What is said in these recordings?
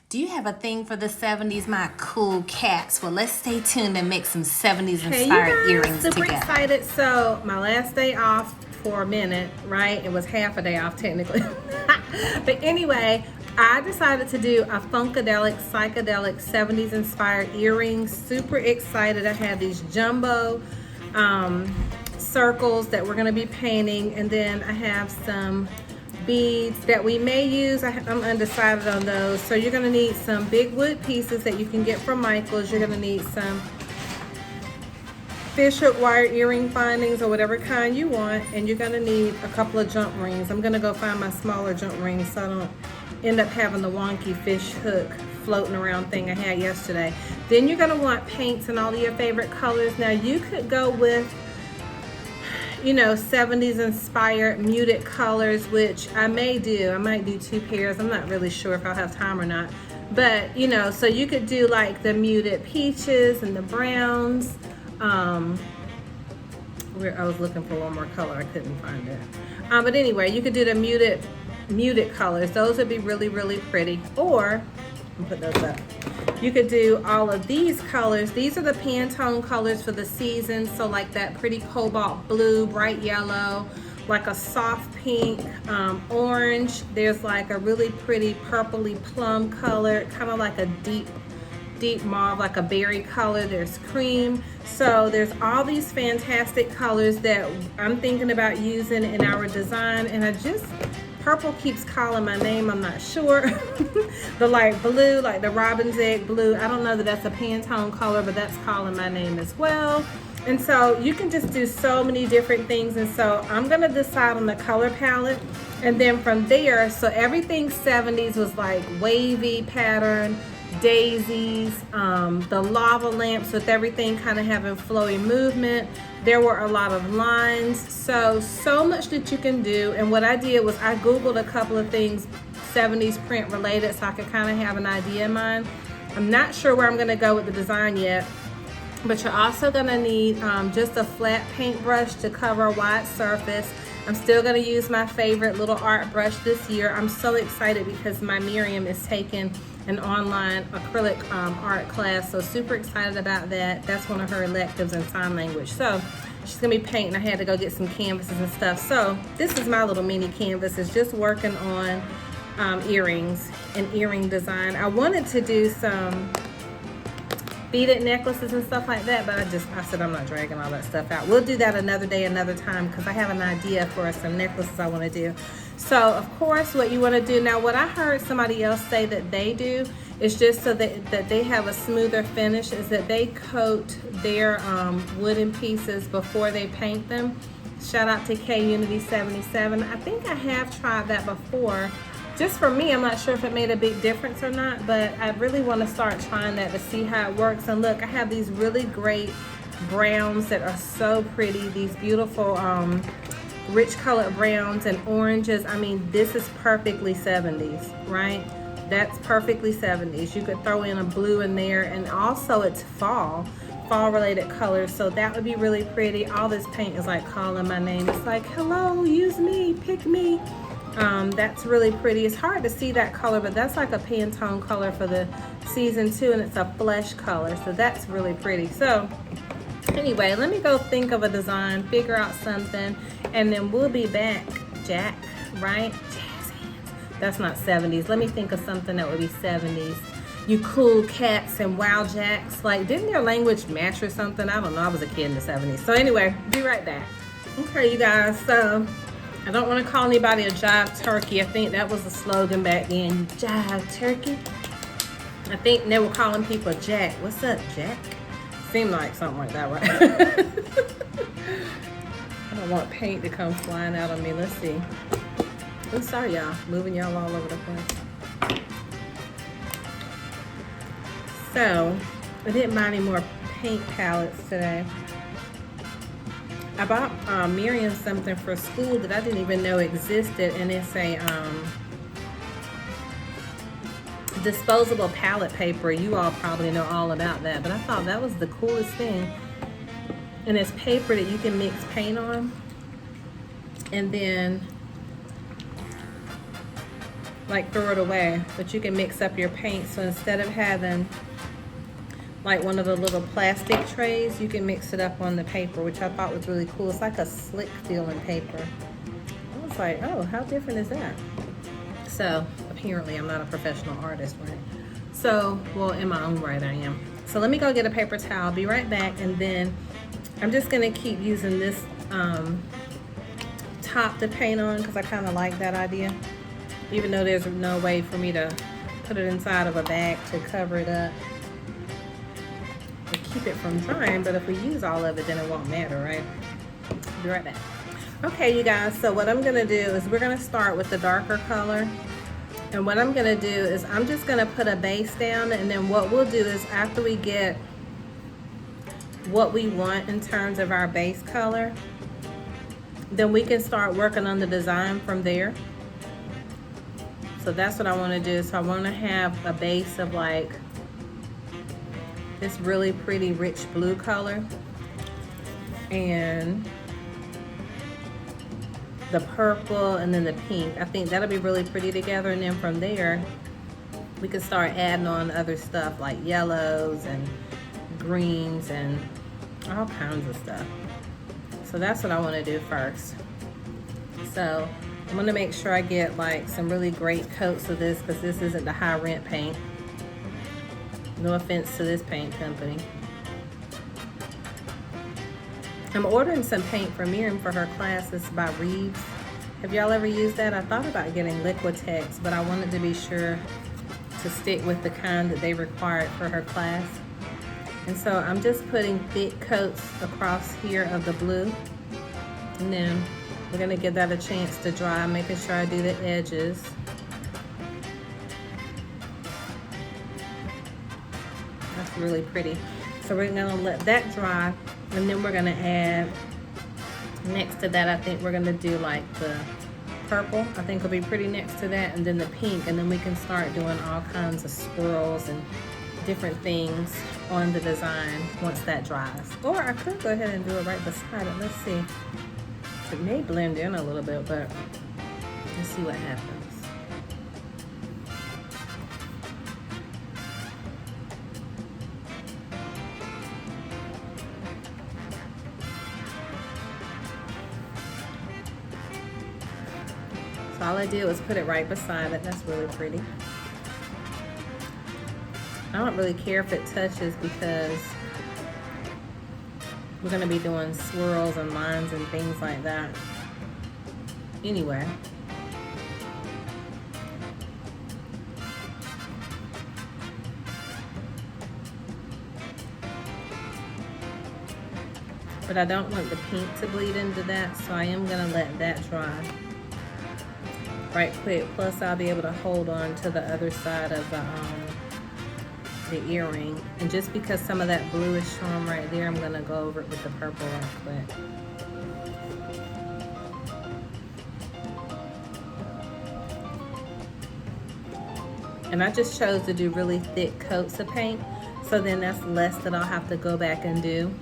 Do you have a thing for the 70s, my cool cats? Well, let's stay tuned and make some 70s inspired earrings super together. Excited. So my last day off for a minute, right? It was half a day off technically. But anyway, I decided to do a funkadelic, psychedelic 70s inspired earrings. Super excited. I have these jumbo circles that we're going to be painting, and then I have some beads that we may use. I'm undecided on those. So you're going to need some big wood pieces that you can get from Michael's. You're going to need some fishhook wire earring findings or whatever kind you want, and you're going to need a couple of jump rings. I'm going to go find my smaller jump rings so I don't end up having the wonky fish hook floating around thing I had yesterday. Then you're going to want paints in all of your favorite colors. Now you could go with 70s inspired muted colors, which I might do 2 pairs. I'm not really sure if I'll have time or not, but so you could do like the muted peaches and the browns. I was looking for one more color, I couldn't find it, but anyway, you could do the muted colors. Those would be really, really pretty. Or put those up. You could do all of these colors. These are the Pantone colors for the season. So like that pretty cobalt blue, bright yellow, like a soft pink, orange. There's like a really pretty purpley plum color, kind of like a deep mauve, like a berry color. There's cream. So there's all these fantastic colors that I'm thinking about using in our design. And purple keeps calling my name, I'm not sure. The light blue, like the robin's egg blue, I don't know that that's a Pantone color, but that's calling my name as well. And so you can just do so many different things. And so I'm gonna decide on the color palette. And then from there, so everything 70s was like wavy pattern, daisies, the lava lamps with everything kind of having flowy movement. There were a lot of lines, so much that you can do. And what I did was I Googled a couple of things 70s print related so I could kind of have an idea in mind. I'm not sure where I'm going to go with the design yet, but you're also going to need just a flat paintbrush to cover a wide surface. I'm still going to use my favorite little art brush this year. I'm so excited because my Miriam is taking an online acrylic art class, so super excited about that. That's one of her electives in sign language. So she's gonna be painting. I had to go get some canvases and stuff. So this is my little mini canvas. It's just working on earrings and earring design. I wanted to do some beaded necklaces and stuff like that, but I said I'm not dragging all that stuff out. We'll do that another day, another time, because I have an idea for some necklaces I want to do. So of course what you want to do now, what I heard somebody else say that they do is just so that they have a smoother finish, is that they coat their wooden pieces before they paint them. Shout out to K Unity 77. I think I have tried that before. Just for me, I'm not sure if it made a big difference or not, but I really want to start trying that to see how it works. And look, I have these really great browns that are so pretty. These beautiful rich colored browns and oranges. I mean, this is perfectly 70s, right? That's perfectly 70s. You could throw in a blue in there, and also it's fall related colors, so that would be really pretty. All this paint is like calling my name. It's like, hello, use me, pick me. That's really pretty. It's hard to see that color, but that's like a Pantone color for the season 2, and it's a flesh color, so that's really pretty. So anyway, let me go think of a design, figure out something, and then we'll be back. Jack, right? Jazz hands. That's not 70s. Let me think of something that would be 70s. You cool cats and wow jacks. Like, didn't their language match or something? I don't know. I was a kid in the 70s. So anyway, be right back. Okay, you guys. So I don't want to call anybody a jive turkey. I think that was the slogan back then. Jive turkey. I think they were calling people Jack. What's up, Jack? Seemed like something like that, right? I don't want paint to come flying out on me. Let's see. I'm sorry, y'all. Moving y'all all over the place. So, I didn't buy any more paint palettes today. I bought Miriam something for school that I didn't even know existed, and it's a disposable palette paper. You all probably know all about that, but I thought that was the coolest thing. And it's paper that you can mix paint on, and then like throw it away, but you can mix up your paint. So instead of having like one of the little plastic trays, you can mix it up on the paper, which I thought was really cool. It's like a slick feeling paper. I was like, oh, how different is that? So apparently I'm not a professional artist, right? So, well, in my own right I am. So let me go get a paper towel. I'll be right back, and then I'm just gonna keep using this top to paint on because I kind of like that idea, even though there's no way for me to put it inside of a bag to cover it up and keep it from drying. But if we use all of it, then it won't matter, right? I'll be right back. Okay, you guys, so what I'm gonna do is we're gonna start with the darker color. And what I'm gonna do is I'm just gonna put a base down, and then what we'll do is after we get what we want in terms of our base color, then we can start working on the design from there. So that's what I wanna do. So I wanna have a base of like this really pretty rich blue color, and the purple, and then the pink. I think that'll be really pretty together, and then from there we can start adding on other stuff like yellows and greens and all kinds of stuff. So that's what I want to do first. So I'm going to make sure I get like some really great coats of this, because this isn't the high rent paint. No offense to this paint company. I'm ordering some paint for Miriam for her class. It's by Reeves. Have y'all ever used that? I thought about getting Liquitex, but I wanted to be sure to stick with the kind that they required for her class. And so I'm just putting thick coats across here of the blue. And then we're gonna give that a chance to dry, making sure I do the edges. That's really pretty. So we're gonna let that dry. And then we're gonna add, next to that, I think we're gonna do like the purple. I think will be pretty next to that, and then the pink, and then we can start doing all kinds of swirls and different things on the design once that dries. Or I could go ahead and do it right beside it. Let's see. It may blend in a little bit, but let's see what happens. So all I did was put it right beside it. That's really pretty. I don't really care if it touches because we're gonna be doing swirls and lines and things like that anyway. But I don't want the pink to bleed into that, so I am gonna let that dry right quick. Plus I'll be able to hold on to the other side of the earring. And just because some of that blue is showing right there, I'm gonna go over it with the purple right quick. And I just chose to do really thick coats of paint, so then that's less that I'll have to go back and do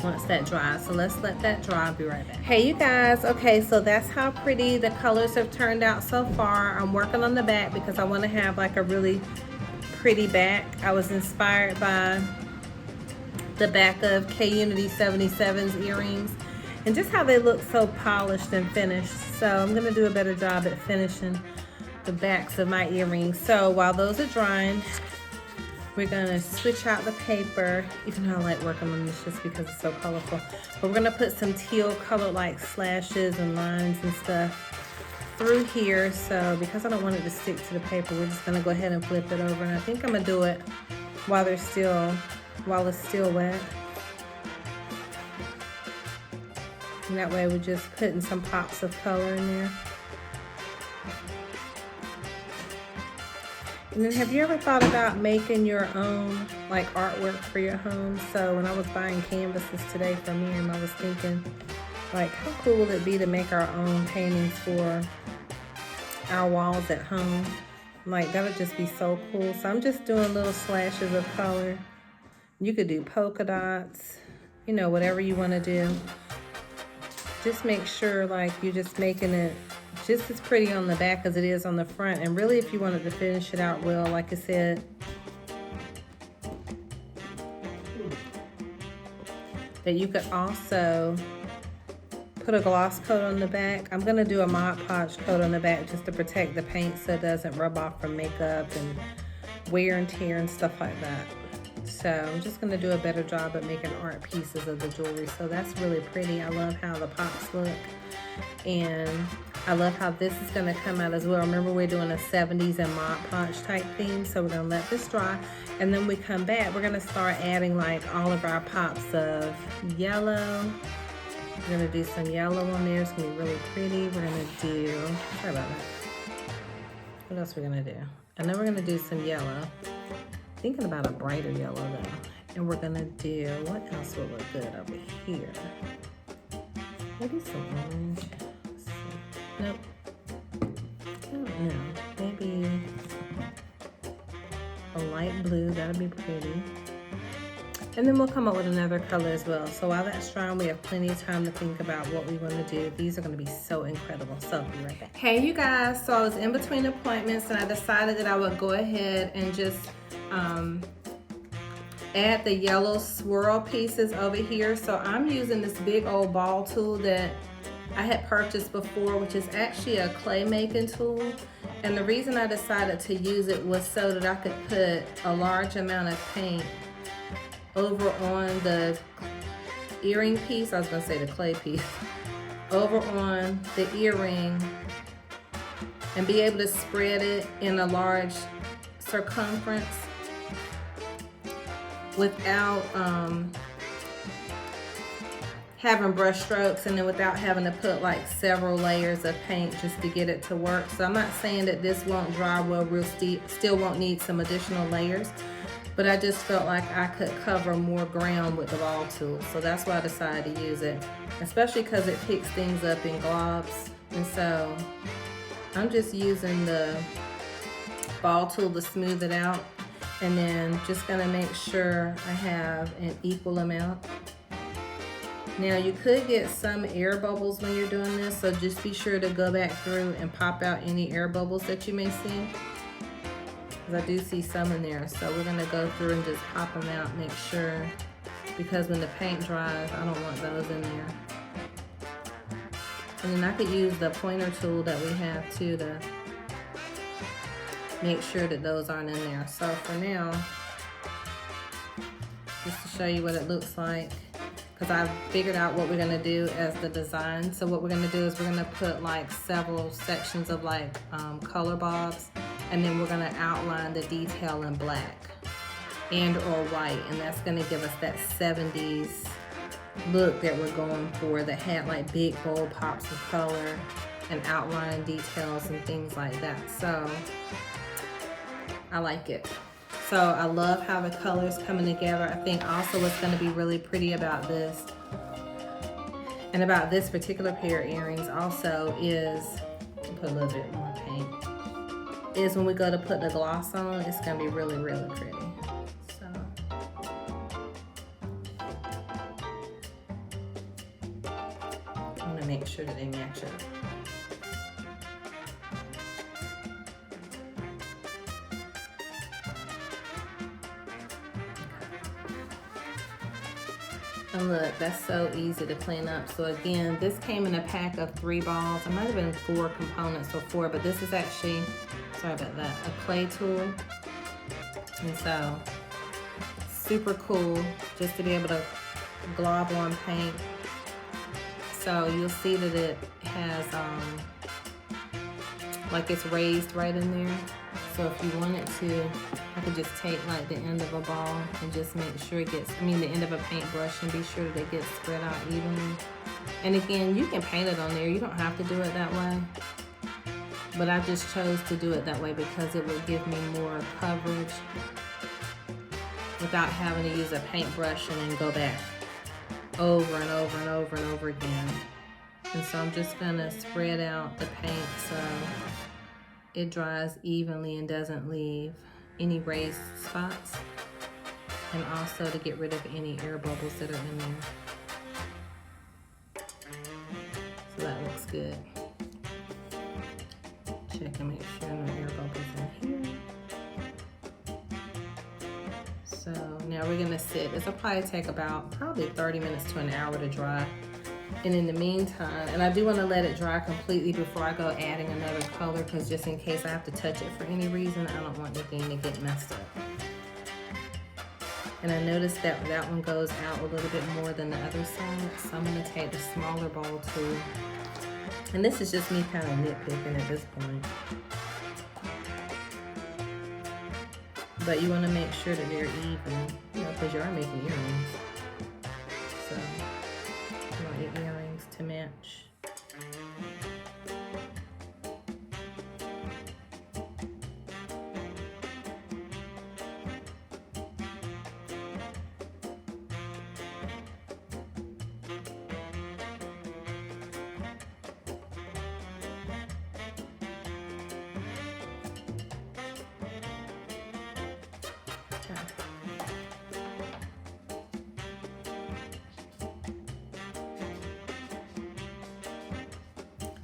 once that dries. So let's let that dry. I'll be right back. Hey you guys, okay, so that's how pretty the colors have turned out so far. I'm working on the back because I want to have like a really pretty back. I was inspired by the back of K-Unity 77's earrings and just how they look so polished and finished. So I'm gonna do a better job at finishing the backs of my earrings. So while those are drying, we're gonna switch out the paper, even though I like working on this just because it's so colorful. But we're gonna put some teal color like slashes and lines and stuff through here. So because I don't want it to stick to the paper, we're just gonna go ahead and flip it over. And I think I'm gonna do it while it's still wet. And that way we're just putting some pops of color in there. And then have you ever thought about making your own like artwork for your home? So when I was buying canvases today for Miriam, I was thinking like how cool would it be to make our own paintings for our walls at home? Like that would just be so cool. So I'm just doing little slashes of color. You could do polka dots, you know, whatever you want to do. Just make sure like you're just making it just as pretty on the back as it is on the front. And really, if you wanted to finish it out well, like I said, that you could also put a gloss coat on the back. I'm gonna do a Mod Podge coat on the back just to protect the paint so it doesn't rub off from makeup and wear and tear and stuff like that. So I'm just gonna do a better job at making art pieces of the jewelry. So that's really pretty. I love how the pops look. And I love how this is gonna come out as well. Remember, we're doing a 70s and Mod Podge type theme. So we're gonna let this dry. And then we come back, we're gonna start adding like all of our pops of yellow. We're gonna do some yellow on there. It's gonna be really pretty. We're gonna do, sorry about that. What else we're gonna do? And then we're gonna do some yellow. Thinking about a brighter yellow though. And we're gonna do, what else will look good over here? Maybe some orange. Let's see. Nope. I don't know. Maybe a light blue, that'll be pretty. And then we'll come up with another color as well. So while that's drying, we have plenty of time to think about what we want to do. These are going to be so incredible. So I'll be right back. Hey you guys, so I was in between appointments and I decided that I would go ahead and just add the yellow swirl pieces over here. So I'm using this big old ball tool that I had purchased before, which is actually a clay making tool. And the reason I decided to use it was so that I could put a large amount of paint over on the earring piece, I was gonna say the clay piece, over on the earring and be able to spread it in a large circumference without having brush strokes, and then without having to put like several layers of paint just to get it to work. So I'm not saying that this won't dry well, we'll still won't need some additional layers, but I just felt like I could cover more ground with the ball tool. So that's why I decided to use it, especially because it picks things up in globs. And so I'm just using the ball tool to smooth it out, and then just gonna make sure I have an equal amount. Now you could get some air bubbles when you're doing this, so just be sure to go back through and pop out any air bubbles that you may see. I do see some in there, so we're gonna go through and just pop them out, make sure, because when the paint dries, I don't want those in there. And then I could use the pointer tool that we have too to make sure that those aren't in there. So for now, just to show you what it looks like, because I've figured out what we're gonna do as the design. So what we're gonna do is we're gonna put like several sections of like color bobs, and then we're gonna outline the detail in black and or white, and that's gonna give us that 70s look that we're going for, that had like big bold pops of color and outline details and things like that. So I like it. So I love how the colors coming together. I think also what's gonna be really pretty about this and about this particular pair of earrings also is, put a little bit more paint, is when we go to put the gloss on, it's gonna be really, really pretty. So I wanna make sure that they match up. And look, that's so easy to clean up. So again, this came in a pack of 3 balls. It might have been 4 components or 4, but this is actually, sorry about that, a clay tool. And so, super cool just to be able to glob on paint. So you'll see that it has, like it's raised right in there. So if you wanted to, I could just take like the end of a ball and just make sure it gets, the end of a paintbrush, and be sure that it gets spread out evenly. And again, you can paint it on there. You don't have to do it that way. But I just chose to do it that way because it would give me more coverage without having to use a paintbrush and then go back over and over and over and over again. And so I'm just gonna spread out the paint so it dries evenly and doesn't leave any raised spots, and also to get rid of any air bubbles that are in there. So that looks good. check and make sure no air bubbles in here. So now we're gonna sit. This will probably take about probably 30 minutes to an hour to dry. And in the meantime, and I do want to let it dry completely before I go adding another color, because just in case I have to touch it for any reason, I don't want anything to get messed up. And I noticed that that one goes out a little bit more than the other side, so I'm going to take the smaller ball too. And this is just me kind of nitpicking at this point. But you want to make sure that they're even, you know, because you are making earrings. So you want your earrings to match.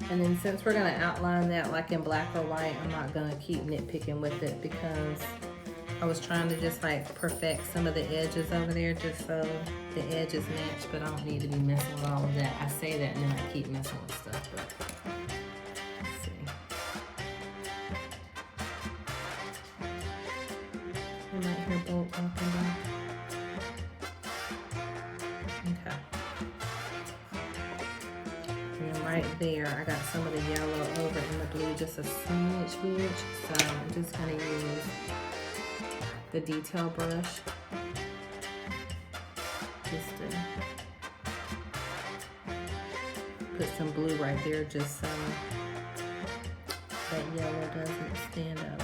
And then since we're gonna outline that like in black or white, I'm not gonna keep nitpicking with it because I was trying to just like perfect some of the edges over there just so the edges match, but I don't need to be messing with all of that. I say that and then I keep messing with stuff, but let's see. You might hear Bolt walking by. Okay. And right there, I got some of the yellow over in the blue, just a smidge, so I'm just gonna use the detail brush just to put some blue right there, just so that yellow doesn't stand out.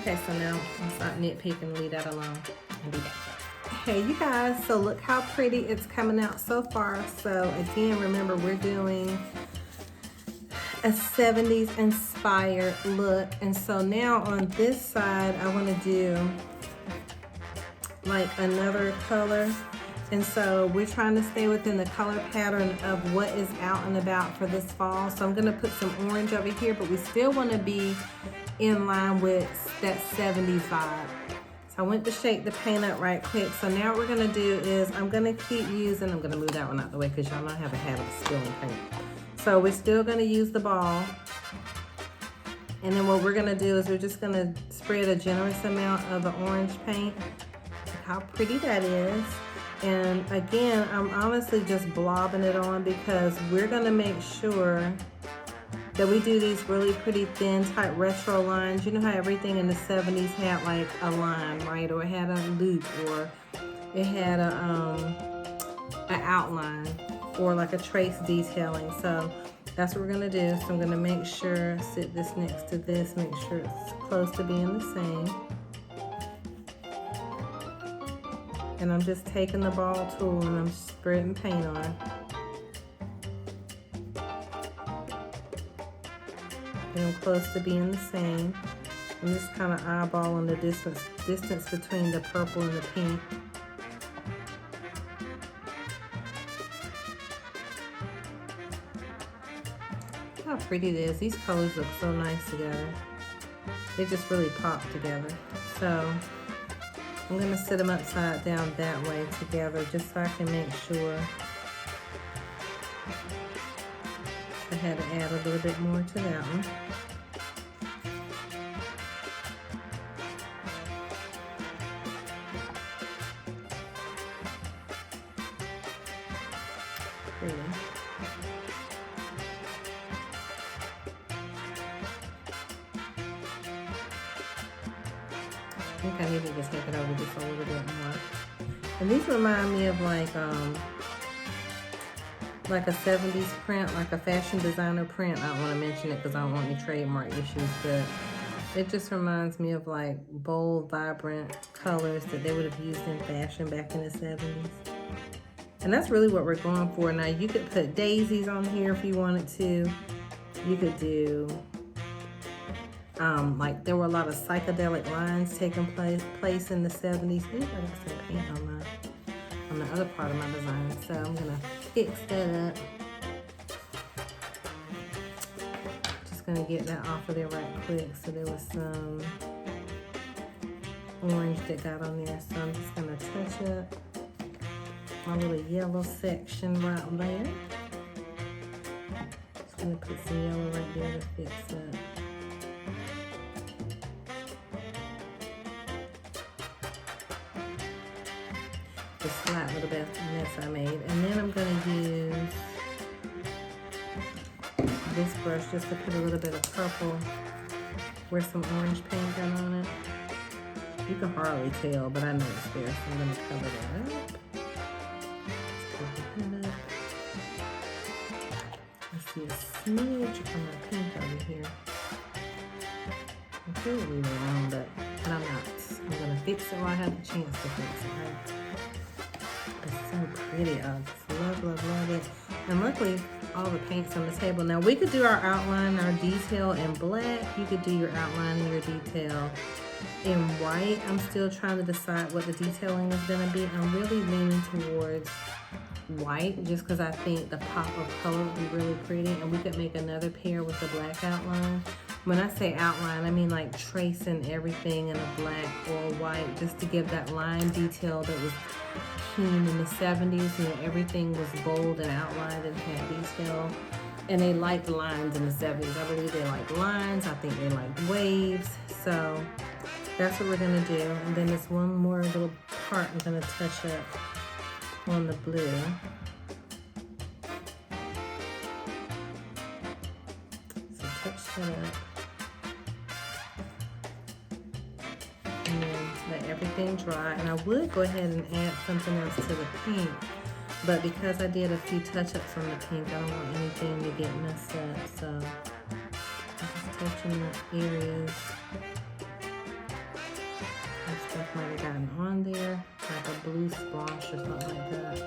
Okay, so now I'll stop nitpicking and leave that alone and be back. Hey you guys, so look how pretty it's coming out so far. So again, remember we're doing a 70s inspired look. And so now on this side, I want to do like another color. And so we're trying to stay within the color pattern of what is out and about for this fall. So I'm going to put some orange over here, but we still want to be in line with that 70s vibe. So I went to shake the paint up right quick. So now what we're gonna do is I'm gonna keep using, I'm gonna move that one out the way because y'all know I have a habit of spilling paint. So we're still gonna use the ball. And then what we're gonna do is we're just gonna spread a generous amount of the orange paint. Look how pretty that is. And again, I'm honestly just blobbing it on because we're gonna make sure that we do these really pretty thin type retro lines. You know how everything in the 70s had like a line, right? Or it had a loop, or it had an outline, or like a trace detailing. So that's what we're gonna do. So I'm gonna make sure, sit this next to this, make sure it's close to being the same. And I'm just taking the ball tool and I'm spreading paint on it. And I'm close to being the same. I'm just kind of eyeballing the distance between the purple and the pink. Look how pretty it is. These colors look so nice together. They just really pop together. So I'm gonna sit them upside down that way together just so I can make sure. I had to add a little bit more to that one. Pretty. I think I need to just take it over just a little bit more. And these remind me of like a 70s print, like a fashion designer print. I don't want to mention it because I don't want any trademark issues, but it just reminds me of like bold, vibrant colors that they would have used in fashion back in the 70s. And that's really what we're going for. Now you could put daisies on here if you wanted to. You could do, like there were a lot of psychedelic lines taking place in the 70s. Ooh, I got some paint on mine. on the other part of my design. So I'm gonna fix that up. Just gonna get that off of there right quick. So there was some orange that got on there. So I'm just gonna touch up my little yellow section right there. Just gonna put some yellow right there to fix up. The slight little bit of mess I made. And then I'm gonna use this brush just to put a little bit of purple where some orange paint got on it. You can hardly tell, but I know it's there, so I'm gonna cover that up. I see a smidge of my pink over here. I feel really wrong, but I'm not. I'm gonna fix it while I have the chance to fix it, right? It's so pretty. I just love, love, love it. And luckily, all the paint's on the table. Now we could do our outline, our detail in black. You could do your outline and your detail in white. I'm still trying to decide what the detailing is gonna be. I'm really leaning towards white just because I think the pop of color would be really pretty, and we could make another pair with the black outline. When I say outline, I mean like tracing everything in a black or white just to give that line detail that was keen in the 70s. You know, everything was bold and outlined and had detail. And they liked lines in the 70s. I believe they liked lines. I think they liked waves. So that's what we're gonna do. And then there's one more little part I'm gonna touch up on the blue. So touch that up. And then let everything dry. And I would go ahead and add something else to the pink, but because I did a few touch-ups on the pink, I don't want anything to get messed up. So I'm just touching the areas that stuff might have gotten on there, like a blue splash or something like that.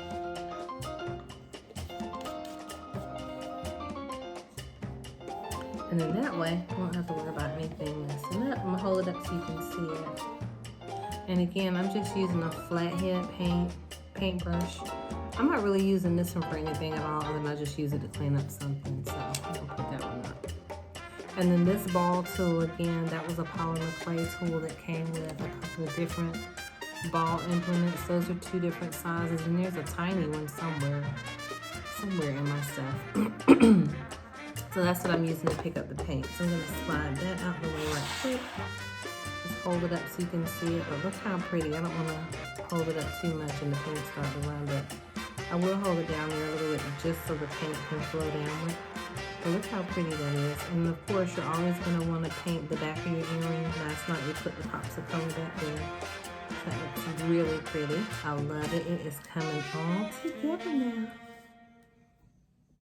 And then that way, I won't have to worry about anything messing up. I'm gonna hold it up so you can see it. And again, I'm just using a flathead paintbrush. I'm not really using this one for anything at all, other than I just use it to clean up something. So I'm gonna put that one up. And then this ball tool, again, that was a polymer clay tool that came with a couple of different ball implements. Those are 2 different sizes, and there's a tiny one somewhere in my stuff. So that's what I'm using to pick up the paint. So I'm gonna slide that out the way right quick. Just hold it up so you can see it, but look how pretty. I don't wanna hold it up too much and the paint start to run, but I will hold it down there a little bit just so the paint can flow down. But look how pretty that is. And of course, you're always gonna wanna paint the back of your earring. Last night we put the pops of color back there. That looks really pretty. I love it. It is coming all together now.